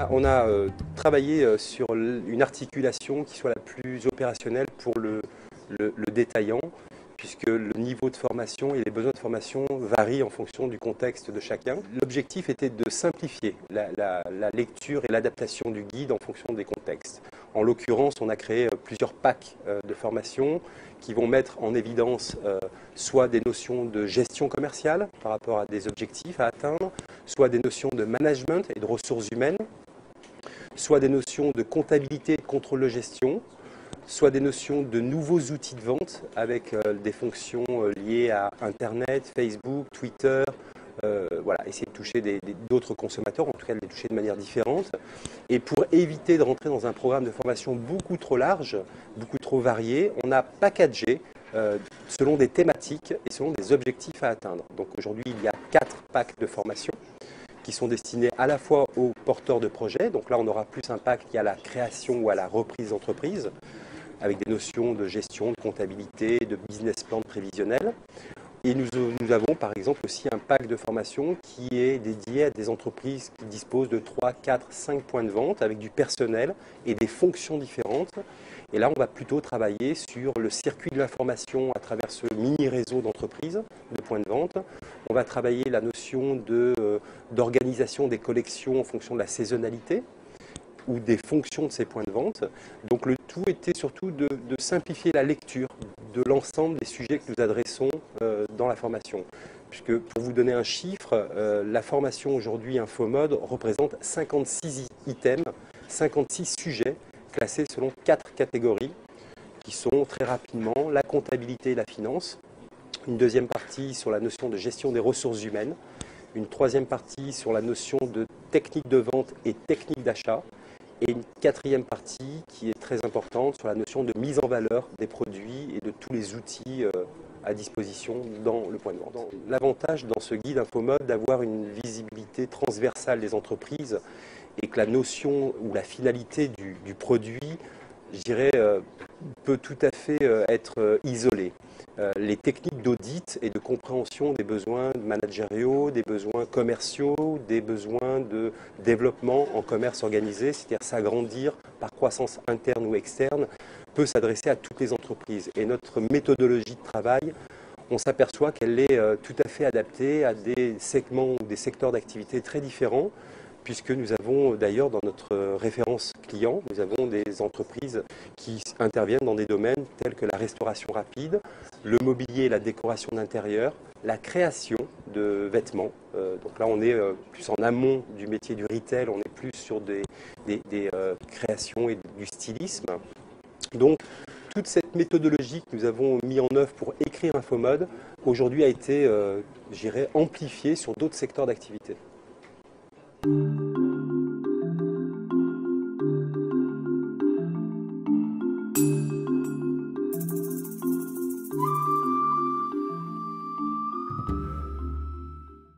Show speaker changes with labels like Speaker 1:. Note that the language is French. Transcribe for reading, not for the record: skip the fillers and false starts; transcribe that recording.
Speaker 1: On a travaillé sur une articulation qui soit la plus opérationnelle pour le détaillant, puisque le niveau de formation et les besoins de formation varient en fonction du contexte de chacun. L'objectif était de simplifier la lecture et l'adaptation du guide en fonction des contextes. En l'occurrence, on a créé plusieurs packs de formation qui vont mettre en évidence soit des notions de gestion commerciale par rapport à des objectifs à atteindre, soit des notions de management et de ressources humaines, soit des notions de comptabilité et de contrôle de gestion, soit des notions de nouveaux outils de vente avec des fonctions liées à Internet, Facebook, Twitter, voilà, essayer de toucher d'autres consommateurs, en tout cas de les toucher de manière différente. Et pour éviter de rentrer dans un programme de formation beaucoup trop large, beaucoup trop varié, on a packagé selon des thématiques et selon des objectifs à atteindre. Donc aujourd'hui, il y a 4 packs de formation qui sont destinés à la fois aux porteurs de projets. Donc là, on aura plus un pack qui a la création ou à la reprise d'entreprise, avec des notions de gestion, de comptabilité, de business plan prévisionnel. Et nous avons par exemple aussi un pack de formation qui est dédié à des entreprises qui disposent de 3, 4, 5 points de vente avec du personnel et des fonctions différentes. Et là, on va plutôt travailler sur le circuit de l'information à travers ce mini-réseau d'entreprises, de points de vente. On va travailler la notion d'organisation des collections en fonction de la saisonnalité ou des fonctions de ces points de vente. Donc le tout était surtout de simplifier la lecture de l'ensemble des sujets que nous adressons dans la formation. Puisque pour vous donner un chiffre, la formation aujourd'hui InfoMode représente 56 items, 56 sujets classés selon 4 catégories qui sont très rapidement la comptabilité et la finance, une deuxième partie sur la notion de gestion des ressources humaines, une troisième partie sur la notion de technique de vente et technique d'achat, et une quatrième partie qui est très importante sur la notion de mise en valeur des produits et de tous les outils à disposition dans le point de vente. L'avantage dans ce guide InfoMode d'avoir une visibilité transversale des entreprises et que la notion ou la finalité du produit, je dirais, peut tout à fait être isolée. Les techniques d'audit et de compréhension des besoins managériaux, des besoins commerciaux, des besoins de développement en commerce organisé, c'est-à-dire s'agrandir par croissance interne ou externe, peut s'adresser à toutes les entreprises. Et notre méthodologie de travail, on s'aperçoit qu'elle est tout à fait adaptée à des segments ou des secteurs d'activité très différents, puisque nous avons d'ailleurs dans notre référence client, nous avons des entreprises qui interviennent dans des domaines tels que la restauration rapide, le mobilier et la décoration d'intérieur, la création de vêtements. Donc là, on est plus en amont du métier du retail, on est plus sur des créations et du stylisme. Donc, toute cette méthodologie que nous avons mis en œuvre pour écrire InfoMode, aujourd'hui a été, je dirais, amplifiée sur d'autres secteurs d'activité.